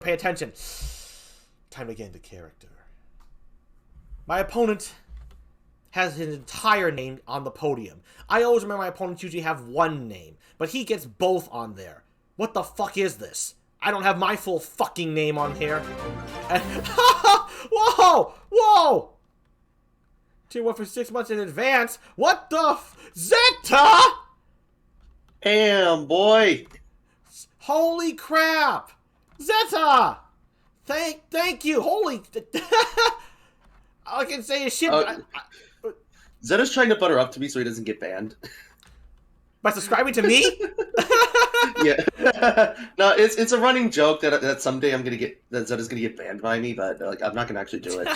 pay attention. Time to get into character. My opponent has his entire name on the podium. I always remember my opponents usually have one name, but he gets both on there. What the fuck is this? I don't have my full fucking name on here. And whoa! Whoa! Tier 1 for 6 months in advance? What the Zeta? Damn, boy. Holy crap! Zeta! Thank you! Holy... All I can say is shit. Zeta's trying to butter up to me so he doesn't get banned. By subscribing to me? Yeah. No, it's a running joke that someday that Zeta's gonna get banned by me, but like I'm not gonna actually do it.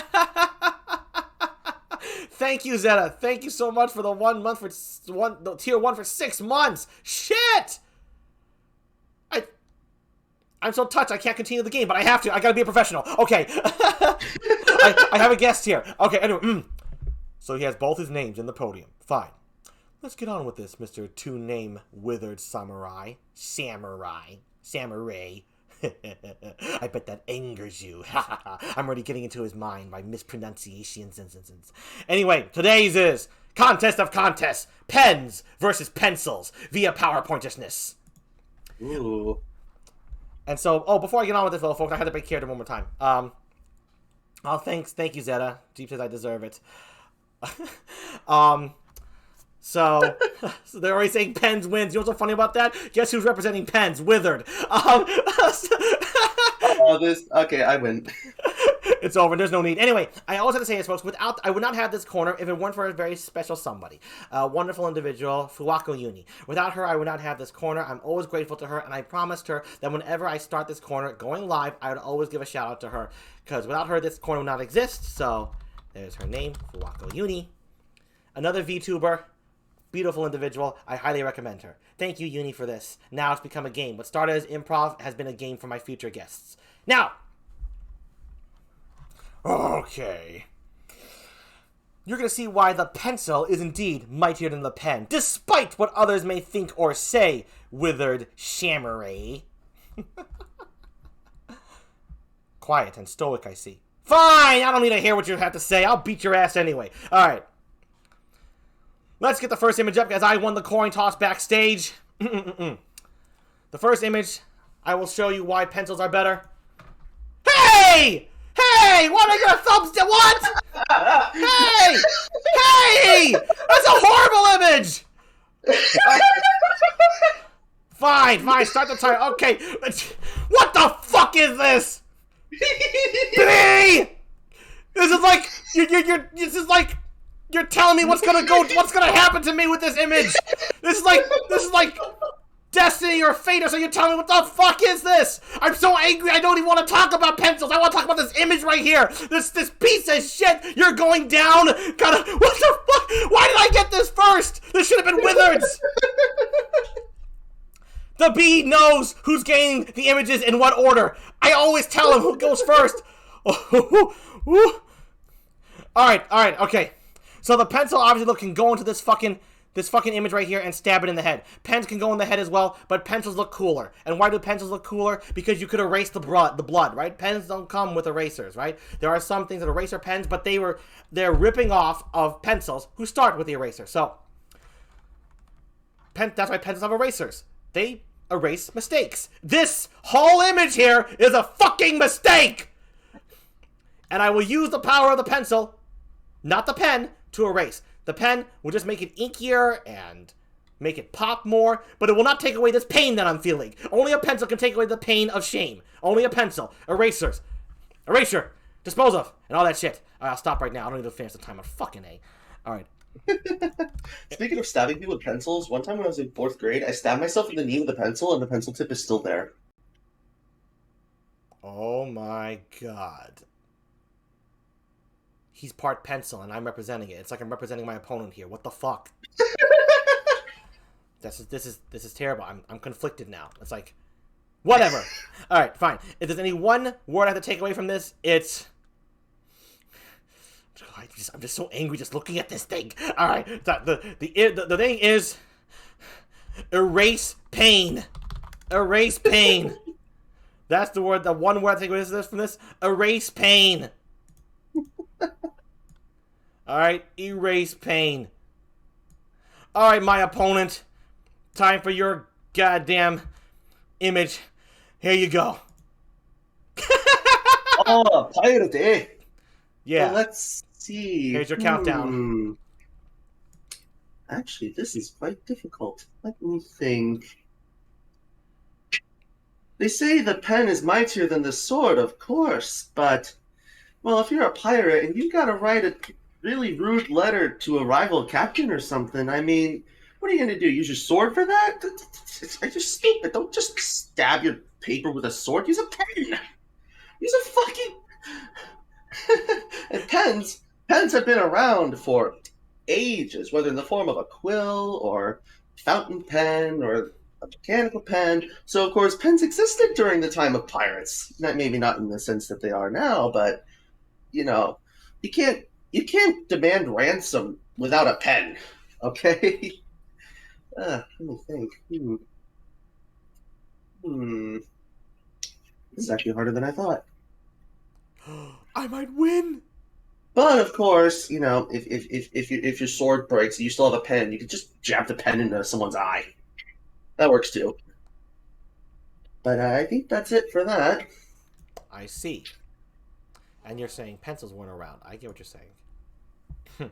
Thank you, Zeta. Thank you so much for the tier 1 for 6 months. Shit! I'm so touched I can't continue the game, but I have to. I gotta be a professional. Okay. I have a guest here. Okay, anyway. So he has both his names in the podium. Fine. Let's get on with this, Mr. Two-Name Withered Samurai. Samurai. I bet that angers you. I'm already getting into his mind by mispronunciations. Anyway, today's is Contest of Contests. Pens versus pencils via PowerPointishness. Ooh. And so, before I get on with this, little folks, I had to break character one more time. Thank you, Zeta. Jeep says I deserve it. So they're already saying Pens wins. You know what's so funny about that? Guess who's representing Pens? Withered. Okay, I win. It's over. There's no need. Anyway, I always have to say this, folks. I would not have this corner if it weren't for a very special somebody. A wonderful individual, Fuwako Uni. Without her, I would not have this corner. I'm always grateful to her, and I promised her that whenever I start this corner going live, I would always give a shout out to her. Because without her, this corner would not exist. So, there's her name, Fuwako Uni. Another VTuber. Beautiful individual. I highly recommend her. Thank you, Uni, for this. Now it's become a game. What started as improv has been a game for my future guests. Now, okay. You're going to see why the pencil is indeed mightier than the pen, despite what others may think or say, Withered Samurai. Quiet and stoic, I see. Fine! I don't need to hear what you have to say. I'll beat your ass anyway. Alright. Let's get the first image up, as I won the coin toss backstage. The first image, I will show you why pencils are better. Hey! Hey! What are your thumbs do? What? Hey! Hey! That's a horrible image! Fine, start the timer. Okay. What the fuck is this? This is like, this is like, you're telling me what's gonna happen to me with this image. This is like destiny or fate or so. You're telling me what the fuck is this? I'm so angry I don't even want to talk about pencils. I want to talk about this image right here. This piece of shit. You're going down. What the fuck? Why did I get this first? This should have been Withered's. The bee knows who's getting the images in what order. I always tell him who goes first. Alright, okay. So the pencil obviously can go into this fucking image right here and stab it in the head. Pens can go in the head as well, but pencils look cooler. And why do pencils look cooler? Because you could erase the blood, right? Pens don't come with erasers, right? There are some things that eraser pens, but they're ripping off of pencils who start with the eraser. So that's why pencils have erasers. They erase mistakes. This whole image here is a fucking mistake! And I will use the power of the pencil, not the pen, to erase. The pen will just make it inkier and make it pop more, but it will not take away this pain that I'm feeling. Only a pencil can take away the pain of shame. Only a pencil. Erasers. Erasure. Dispose of. And all that shit. Alright, I'll stop right now. I don't need to finish the timer. Fucking A. Alright. Speaking of stabbing people with pencils, one time when I was in 4th grade, I stabbed myself in the knee with a pencil, and the pencil tip is still there. Oh my god. He's part pencil, and I'm representing it. It's like I'm representing my opponent here. What the fuck? This is terrible. I'm conflicted now. It's like, whatever. All right, fine. If there's any one word I have to take away from this, it's. I'm just so angry just looking at this thing. All right, the thing is, erase pain. Erase pain. That's the word. The one word I think is this from this. Erase pain. All right, erase pain. All right, my opponent. Time for your goddamn image. Here you go. Oh, pirate, eh? Yeah. Well, let's see. Here's your countdown. Actually, this is quite difficult. Let me think. They say the pen is mightier than the sword, of course, but, well, if you're a pirate and you gotta write a really rude letter to a rival captain or something, I mean, what are you gonna do? Use your sword for that? Are you stupid? Don't just stab your paper with a sword. Use a pen. Use a fucking. And pens have been around for ages, whether in the form of a quill or fountain pen or a mechanical pen. So, of course, pens existed during the time of pirates. Maybe not in the sense that they are now, but you know, you can't demand ransom without a pen. Okay. Let me think. This is actually harder than I thought. I might win. But of course, you know, if your sword breaks and you still have a pen, you can just jab the pen into someone's eye. That works too. But I think that's it for that. I see. And you're saying pencils weren't around. I get what you're saying.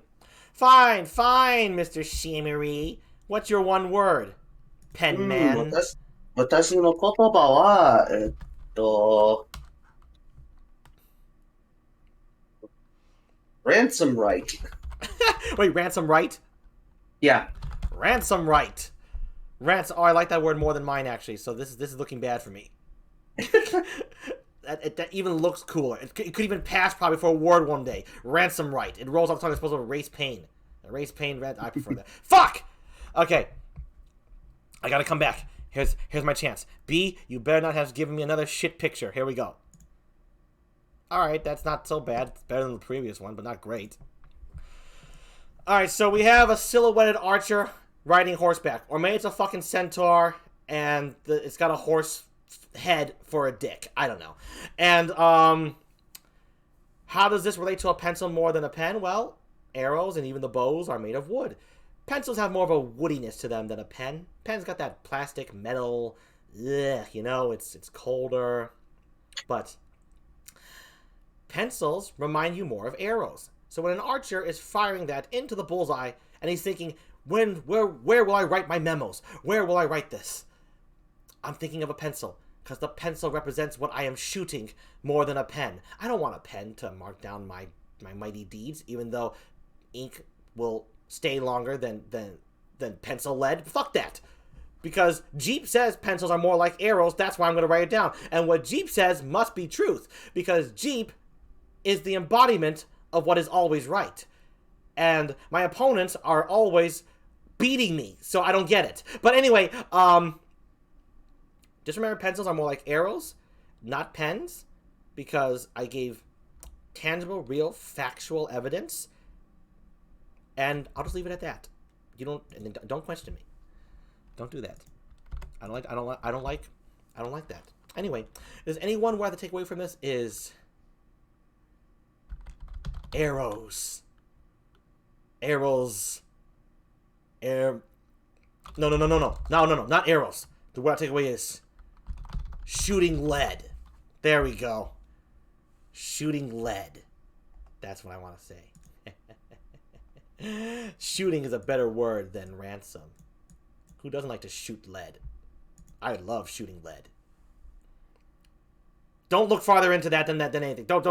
Fine, Mr. Shimmery. What's your one word? Pen man. 私の言葉は、ransom right. Wait, ransom right? Yeah. Ransom right. Oh, I like that word more than mine actually. So this is looking bad for me. that even looks cooler. It could even pass probably for a word one day. Ransom right. It rolls off the tongue. It's supposed to erase pain. Erase pain. I prefer that. Fuck. Okay. I gotta come back. Here's my chance. B, you better not have given me another shit picture. Here we go. Alright, that's not so bad. It's better than the previous one, but not great. Alright, so we have a silhouetted archer riding horseback. Or maybe it's a fucking centaur, and it's got a horse head for a dick. I don't know. And, how does this relate to a pencil more than a pen? Well, arrows and even the bows are made of wood. Pencils have more of a woodiness to them than a pen. Pen's got that plastic, metal, you know, it's colder. But pencils remind you more of arrows. So when an archer is firing that into the bullseye, and he's thinking, where will I write my memos? Where will I write this? I'm thinking of a pencil, because the pencil represents what I am shooting more than a pen. I don't want a pen to mark down my mighty deeds, even though ink will stay longer than pencil lead. Fuck that. Because GEEP says pencils are more like arrows, that's why I'm going to write it down. And what GEEP says must be truth, because GEEP is the embodiment of what is always right. And my opponents are always beating me, so I don't get it. But anyway, just remember pencils are more like arrows, not pens, because I gave tangible, real, factual evidence. And I'll just leave it at that. Don't question me. Don't do that. I don't like that. Anyway, there's any one word to take away from this is arrows. Arrows. No, not arrows. The word I take away is shooting lead. There we go. Shooting lead. That's what I want to say. Shooting is a better word than ransom. Who doesn't like to shoot lead? I love shooting lead. Don't look farther into that than anything. Don't.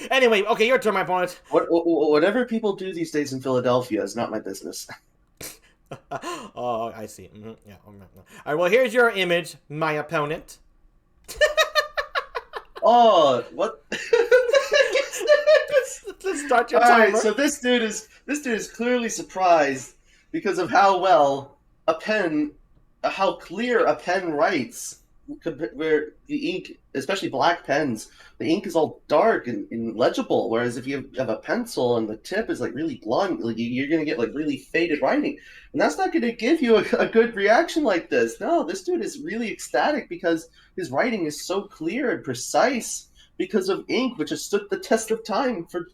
Anyway, okay, your turn, my opponent. Whatever people do these days in Philadelphia is not my business. Oh, I see. Mm-hmm. Yeah. All right. Well, here's your image, my opponent. Oh, what? Let's start your timer. timer. All right, so this dude is clearly surprised because of how well how clear a pen writes. where the ink, especially black pens, the ink is all dark and legible. Whereas if you have a pencil and the tip is like really blunt, like you're gonna get like really faded writing, and that's not gonna give you a good reaction like this. No, this dude is really ecstatic because his writing is so clear and precise because of ink, which has stood the test of time for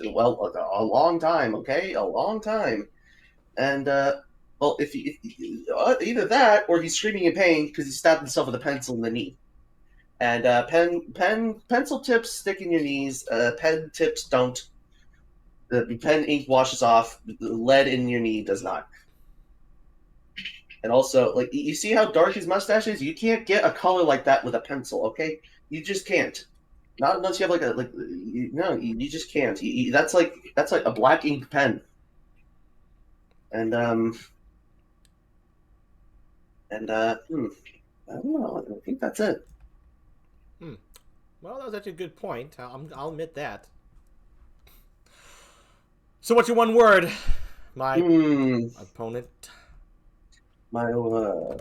well a long time. Okay, a long time, and well, either that or he's screaming in pain because he stabbed himself with a pencil in the knee. And pencil tips stick in your knees. Pen tips don't. The pen ink washes off. The lead in your knee does not. And also, like you see how dark his mustache is. You can't get a color like that with a pencil. Okay, you just can't. Not unless you have no, you just can't. That's like a black ink pen. And I don't know. I think that's it. Hmm. Well, that was actually a good point. I'll admit that. So, what's your one word, my opponent? My hmm,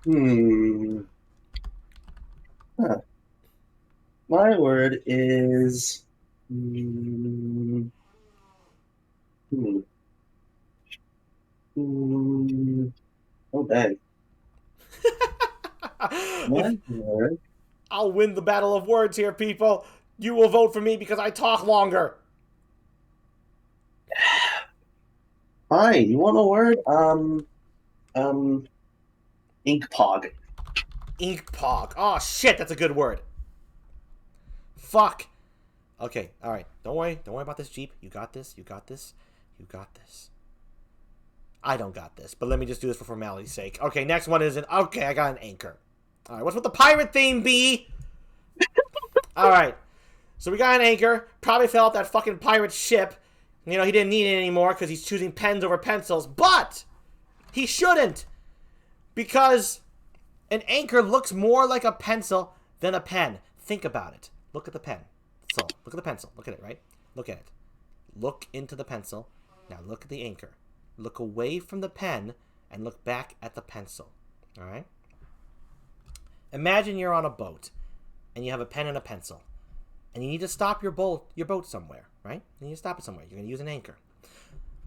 hmm. Huh. My word is hmm, hmm, hmm. Oh dang. My word. I'll win the battle of words here, people. You will vote for me because I talk longer. Fine. You want a word? Um, ink pog. Ink pog. Oh shit, that's a good word. Fuck. Okay, all right. Don't worry. Don't worry about this, Jeep. You got this. You got this. You got this. I don't got this, but let me just do this for formality's sake. Okay, next one is okay, I got an anchor. All right, what's with the pirate theme, B? All right, so we got an anchor. Probably fell off that fucking pirate ship. You know, he didn't need it anymore because he's choosing pens over pencils. But he shouldn't, because an anchor looks more like a pencil than a pen. Think about it. Look at the pen. So, look at the pencil. Look at it, right? Look at it. Look into the pencil. Now look at the anchor. Look away from the pen and look back at the pencil. All right? Imagine you're on a boat and you have a pen and a pencil. And you need to stop your boat somewhere, right? You need to stop it somewhere. You're going to use an anchor.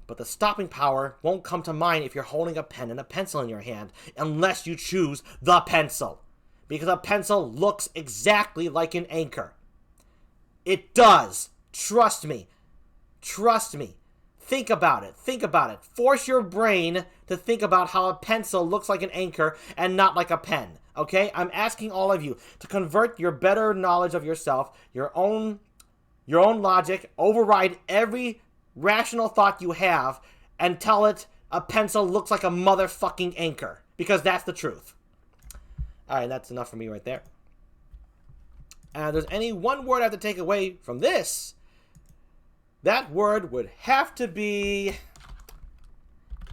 But the stopping power won't come to mind if you're holding a pen and a pencil in your hand unless you choose the pencil. Because a pencil looks exactly like an anchor. It does. Trust me. Trust me. Think about it. Think about it. Force your brain to think about how a pencil looks like an anchor and not like a pen. Okay? I'm asking all of you to convert your better knowledge of yourself, your own logic, override every rational thought you have, and tell it a pencil looks like a motherfucking anchor. Because that's the truth. Alright, that's enough for me right there. And if there's any one word I have to take away from this, that word would have to be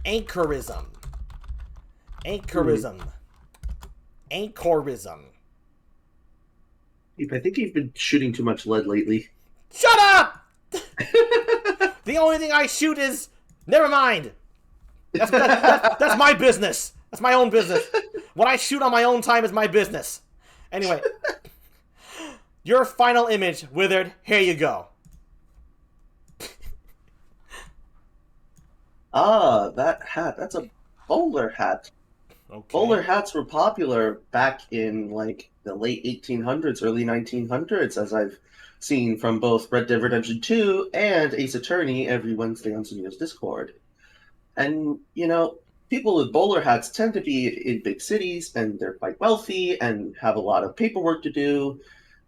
anchorism. Anchorism. Anchorism. I think you've been shooting too much lead lately. Shut up! The only thing I shoot is... Never mind. That's my business. That's my own business. What I shoot on my own time is my business. Anyway. Your final image, Withered. Here you go. That hat. That's a bowler hat. Okay. Bowler hats were popular back in like the late 1800s, early 1900s, as I've seen from both Red Dead Redemption 2 and Ace Attorney every Wednesday on Sunio's Discord. And, people with bowler hats tend to be in big cities and they're quite wealthy and have a lot of paperwork to do.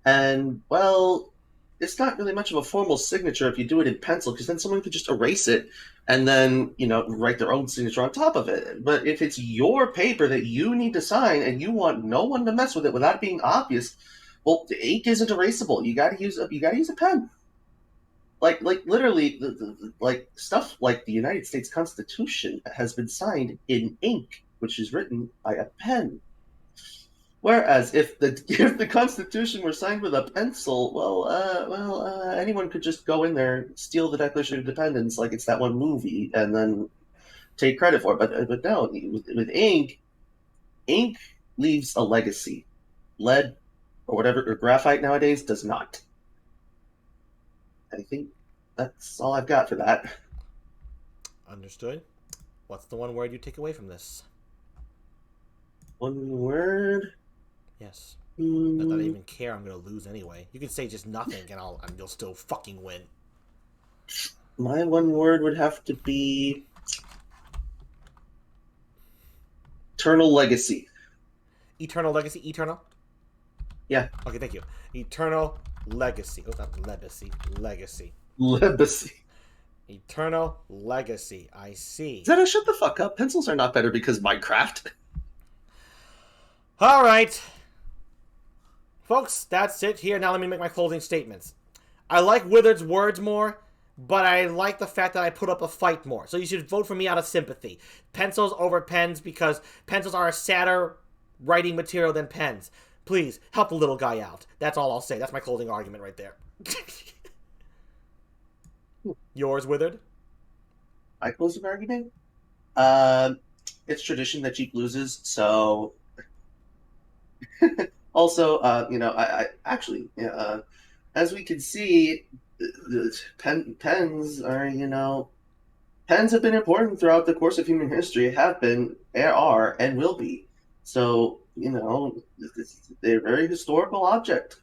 And, well, it's not really much of a formal signature if you do it in pencil, because then someone could just erase it and then, write their own signature on top of it. But if it's your paper that you need to sign and you want no one to mess with it without it being obvious, well, the ink isn't erasable. You got to use a pen. Like literally, like stuff like the United States Constitution has been signed in ink, which is written by a pen. Whereas if the Constitution were signed with a pencil, anyone could just go in there, steal the Declaration of Independence, like it's that one movie, and then take credit for. But no, with ink leaves a legacy. Lead or whatever, or graphite nowadays does not. I think that's all I've got for that. Understood. What's the one word you take away from this? One word? Yes. Not that I even care. I'm gonna lose anyway. You can say just nothing, and you'll still fucking win. My one word would have to be eternal legacy. Eternal legacy. Eternal. Yeah. Okay, thank you. Eternal legacy. Oh, not legacy. Legacy. Legacy. Eternal legacy. I see. Zeta, shut the fuck up. Pencils are not better because Minecraft. All right. Folks, that's it here. Now let me make my closing statements. I like Withered's words more, but I like the fact that I put up a fight more. So you should vote for me out of sympathy. Pencils over pens because pencils are a sadder writing material than pens. Please, help the little guy out. That's all I'll say. That's my closing argument right there. Yours, Withered? My closing argument? It's tradition that Jeep loses, so... Also, I actually, as we can see, pens are, pens have been important throughout the course of human history, have been, are, and will be. So, they're a very historical object.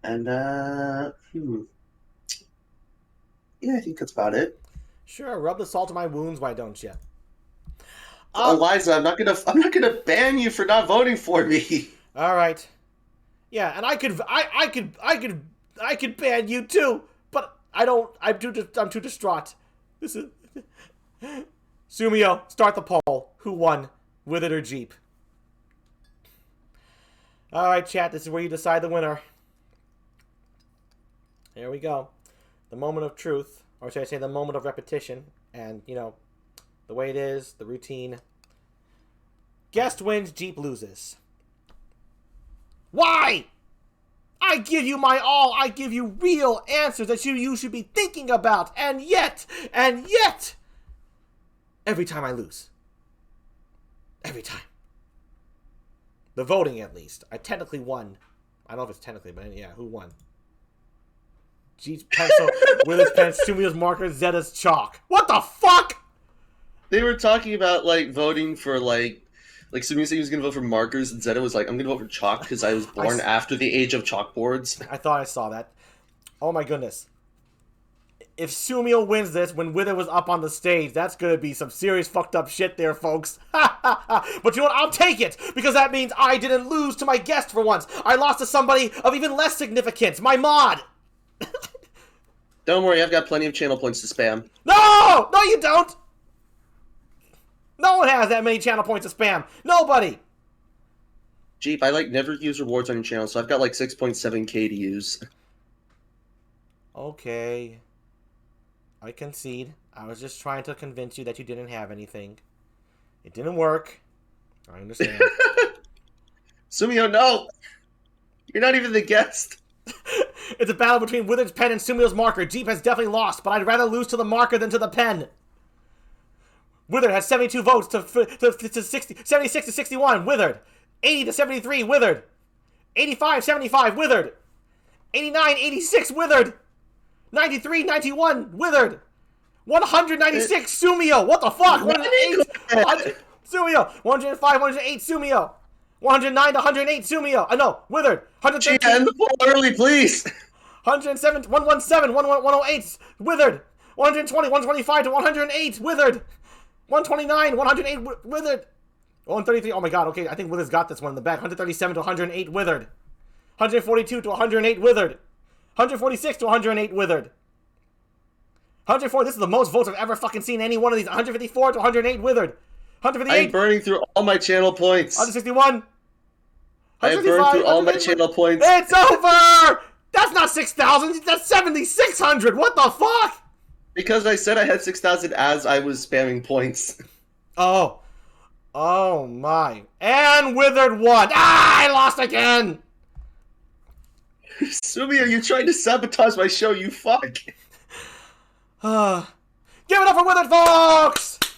And, yeah, I think that's about it. Sure, rub the salt in my wounds, why don't you? Eliza, I'm not gonna ban you for not voting for me. All right. Yeah, and I could ban you too, but I don't. I'm too distraught. This is Sumio. Start the poll. Who won, Withered or Jeep? All right, chat. This is where you decide the winner. Here we go. The moment of truth, or should I say, the moment of repetition, and the way it is, the routine. Guest wins, Jeep loses. Why? I give you my all. I give you real answers that you should be thinking about. And yet, every time I lose. Every time. The voting, at least. I technically won. I don't know if it's technically, but yeah, who won? Jeep's pencil, Willis pen, Sumio's marker, Zeta's chalk. What the fuck? They were talking about, voting for, Sumio said he was going to vote for markers, and Zeta was like, I'm going to vote for chalk because I was born after the age of chalkboards. I thought I saw that. Oh my goodness. If Sumio wins this when Wither was up on the stage, that's going to be some serious fucked up shit there, folks. But you know what? I'll take it, because that means I didn't lose to my guest for once. I lost to somebody of even less significance, my mod. Don't worry, I've got plenty of channel points to spam. No! No, you don't! No one has that many channel points to spam. Nobody! Jeep, I never use rewards on your channel, so I've got 6.7k to use. Okay. I concede. I was just trying to convince you that you didn't have anything. It didn't work. I understand. Sumio, no! You're not even the guest. It's a battle between Withered's pen and Sumio's marker. Jeep has definitely lost, but I'd rather lose to the marker than to the pen. Withered has 72 votes to 60, 76 to 61. Withered. 80 to 73. Withered. 85, 75. Withered. 89, 86. Withered. 93, 91. Withered. 196. Sumio. What the fuck? 108. Sumio. 105, 108. Sumio. 109 to 108. Sumio. No. Withered. 113. End the poll early, please. 107, 117, 108. Withered. 120, 125 to 108. Withered. 129, 108, Withered. 133, oh my god, okay, I think Withered's got this one in the back. 137 to 108, Withered. 142 to 108, Withered. 146 to 108, Withered. 104, this is the most votes I've ever fucking seen any one of these. 154 to 108, Withered. 158. I'm burning through all my channel points. 161. I have burned through all my channel points. It's over! That's not 6,000, that's 7,600, what the fuck? Because I said I had 6,000 as I was spamming points. Oh. Oh my. And Withered won. Ah, I lost again! Sumio, you tried to sabotage my show, you fuck. Give it up for Withered, folks!